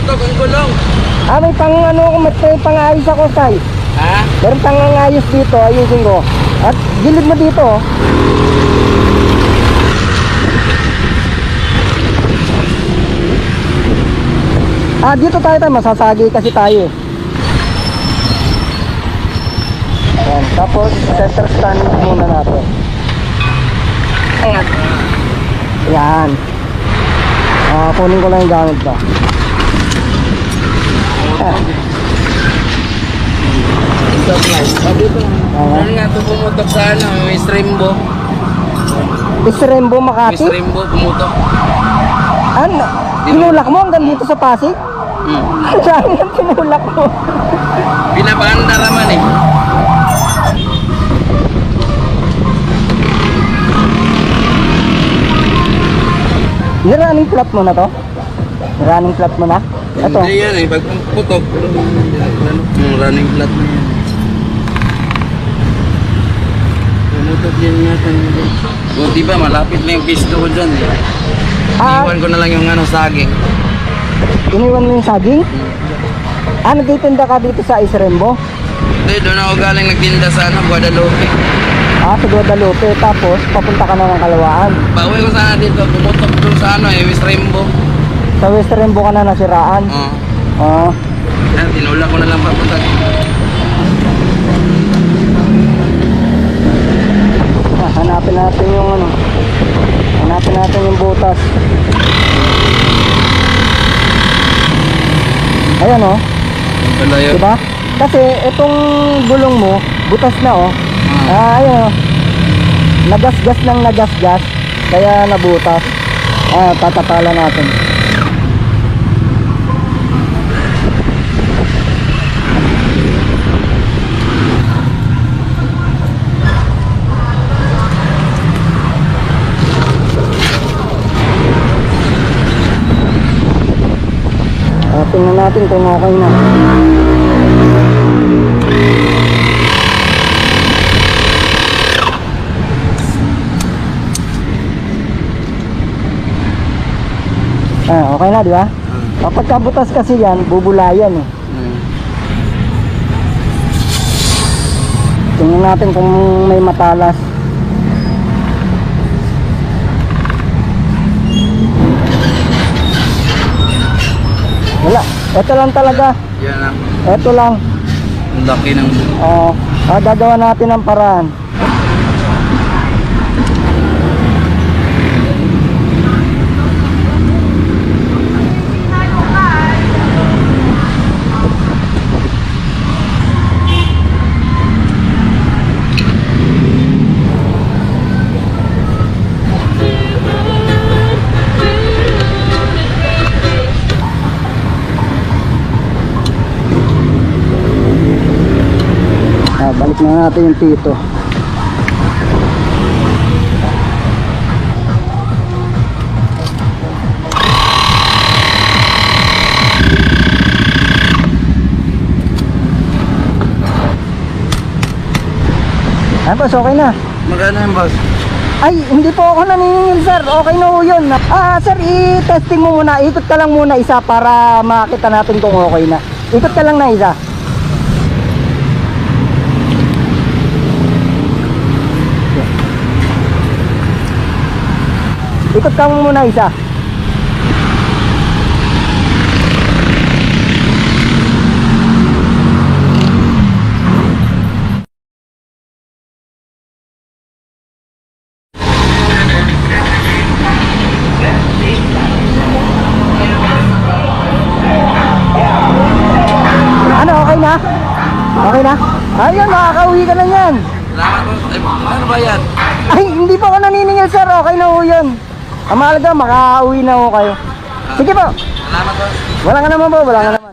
pumutok ang gulong. May pang ano, may pang-ayos ako, Tay. Ha? Meron pang-ayos dito, ayusin ko. At gilid mo dito, oh. Dito tayo, masasagi kasi tayo. Ayan, tapos center stand muna natin. Ayan. Ayan. Kunin ko lang yung gamit ba. Ano nga ito pumutok sa ano? May Strembo. Strembo, May Makati? Strembo pumutok. Ano? Tinulak mo hanggang dito sa Pasig? Saan yung tinulak mo? Pinapaanda naman eh. Running flat mo na to? Running flat mo na? Ito? Hindi yan eh. Pag putok, yung running flat na yan. Pumutok yan natin. Buti ba, malapit na yung pisto ko dyan eh. Iwan ko na lang yung ano, saging. Iniwan mo yung saging? Nagtitinda ka dito sa Isrembo? Hindi, doon ako galing nagtinda sa ano, Guadalupe. Sa Guadalupe, tapos papunta ka na ng Kalawaan. Pauwi ko sana dito, pumutok doon sa ano eh, Strembo. Sa West Rembo ka na nasiraan? Oo. Yan, tinulak ko na lang papunta. Hanapin natin yung ano. Hanapin natin yung butas. Ayan, oh. Palayo. Diba? Kasi itong gulong mo, butas na, oh. Ayan, oh. Nagasgas ng nagasgas, kaya nabutas. Tatapala natin. Tingnan natin kung okay na. Okay na, di ba? Kapag kabutas kasi yan, bubulayan eh. Tingnan natin kung may matalas. Wala, ito lang talaga. Yan lang. Ito lang. Ang laki ng... Gagawa natin ng paraan. Balik na natin yung pito. Boss, okay na. Magkano yung boss? Ay, hindi po ako naniningil, sir. Okay na po yun. Sir, i-testing mo muna. Ikot ka lang muna isa para makita natin kung okay na. Ikot ka lang na isa. Ikot ka muna isa. Ano, okay na? Okay na? Ayun, makakauwi ka na yan. Salamat po. Ano ba yan? Ay, hindi pa ako naniningil, sir. Okay na po yun. Ang mahalaga, makauwi na po kayo. Sige po. Salamat po. Wala ka naman po, wala ka naman.